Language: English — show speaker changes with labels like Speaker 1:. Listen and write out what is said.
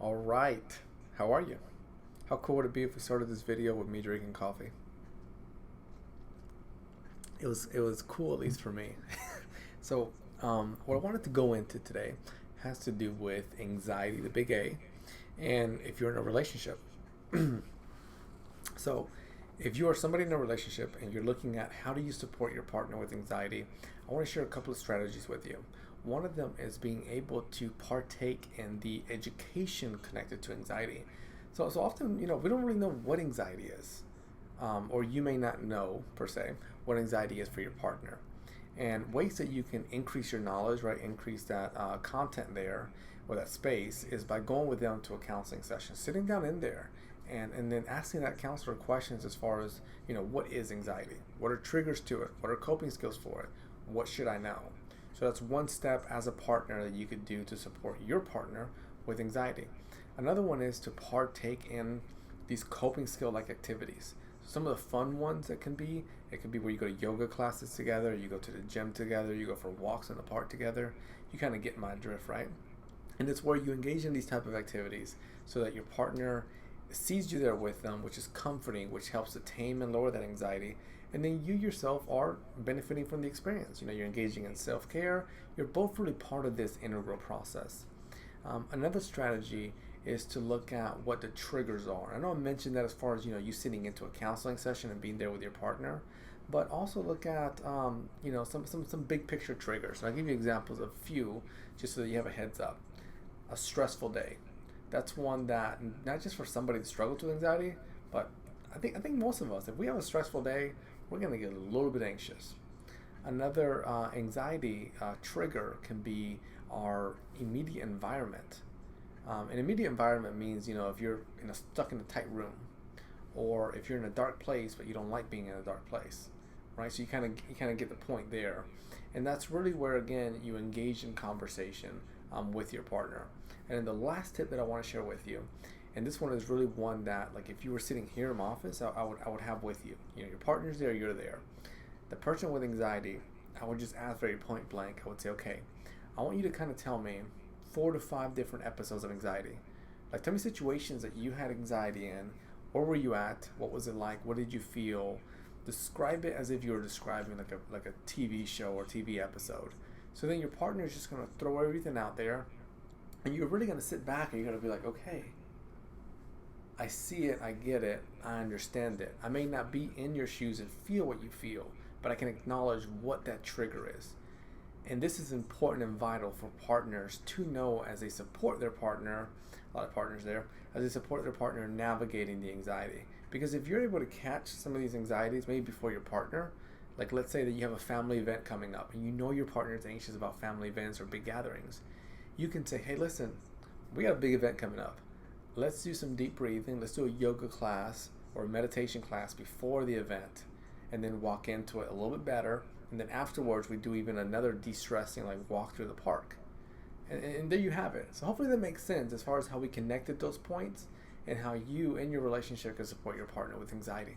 Speaker 1: All right. How are you? How cool would it be if we started this video with me drinking coffee? It was cool, at least for me. What I wanted to go into today has to do with anxiety, the big A, and if you're in a relationship. So, if you are somebody in a relationship and you're looking at how do you support your partner with anxiety, I want to share a couple of strategies with you. One of them is being able to partake in the education connected to anxiety. So often, we don't really know what anxiety is, or you may not know per se what anxiety is for your partner. And ways that you can increase your knowledge, right? Increase that content there or that space is by going with them to a counseling session, sitting down in there, and then asking that counselor questions as far as what is anxiety, what are triggers to it, what are coping skills for it, what should I know. So that's one step as a partner that you could do to support your partner with anxiety. Another one is to partake in these coping skill like activities. Some of the fun ones it can be where you go to yoga classes together, you go to the gym together, you go for walks in the park together. You kind of get my drift, right? And it's where you engage in these type of activities so that your partner sees you there with them, which is comforting, which helps to tame and lower that anxiety. And then you yourself are benefiting from the experience. You're engaging in self-care. You're both really part of this integral process. Another strategy is to look at what the triggers are. I know I mentioned that as far as you sitting into a counseling session and being there with your partner, but also look at some big picture triggers. And I'll give you examples of a few just so that you have a heads up. A stressful day. That's one that not just for somebody that struggles with anxiety, but I think most of us, if we have a stressful day, we're gonna get a little bit anxious. Another anxiety trigger can be our immediate environment. An immediate environment means if you're stuck in a tight room, or if you're in a dark place but you don't like being in a dark place, right? So you kind of get the point there, and that's really where again you engage in conversation with your partner. And then the last tip that I want to share with you, and this one is really one that, like, if you were sitting here in my office, I would have with you. Your partner's there, you're there. The person with anxiety, I would just ask very point blank. I would say, okay, I want you to kind of tell me 4 to 5 different episodes of anxiety. Like, tell me situations that you had anxiety in. Where were you at? What was it like? What did you feel? Describe it as if you were describing like a TV show or TV episode. So then your partner is just going to throw everything out there, and you're really going to sit back and you're going to be like, okay, I see it, I get it, I understand it. I may not be in your shoes and feel what you feel, but I can acknowledge what that trigger is. And this is important and vital for partners to know as they support their partner, a lot of partners there, as they support their partner navigating the anxiety. Because if you're able to catch some of these anxieties, maybe before your partner, like let's say that you have a family event coming up and your partner is anxious about family events or big gatherings, you can say, hey, listen, we got a big event coming up. Let's do some deep breathing. Let's do a yoga class or a meditation class before the event, and then walk into it a little bit better. And then afterwards, we do even another de-stressing, like walk through the park. And there you have it. So hopefully that makes sense as far as how we connected those points and how you in your relationship can support your partner with anxiety.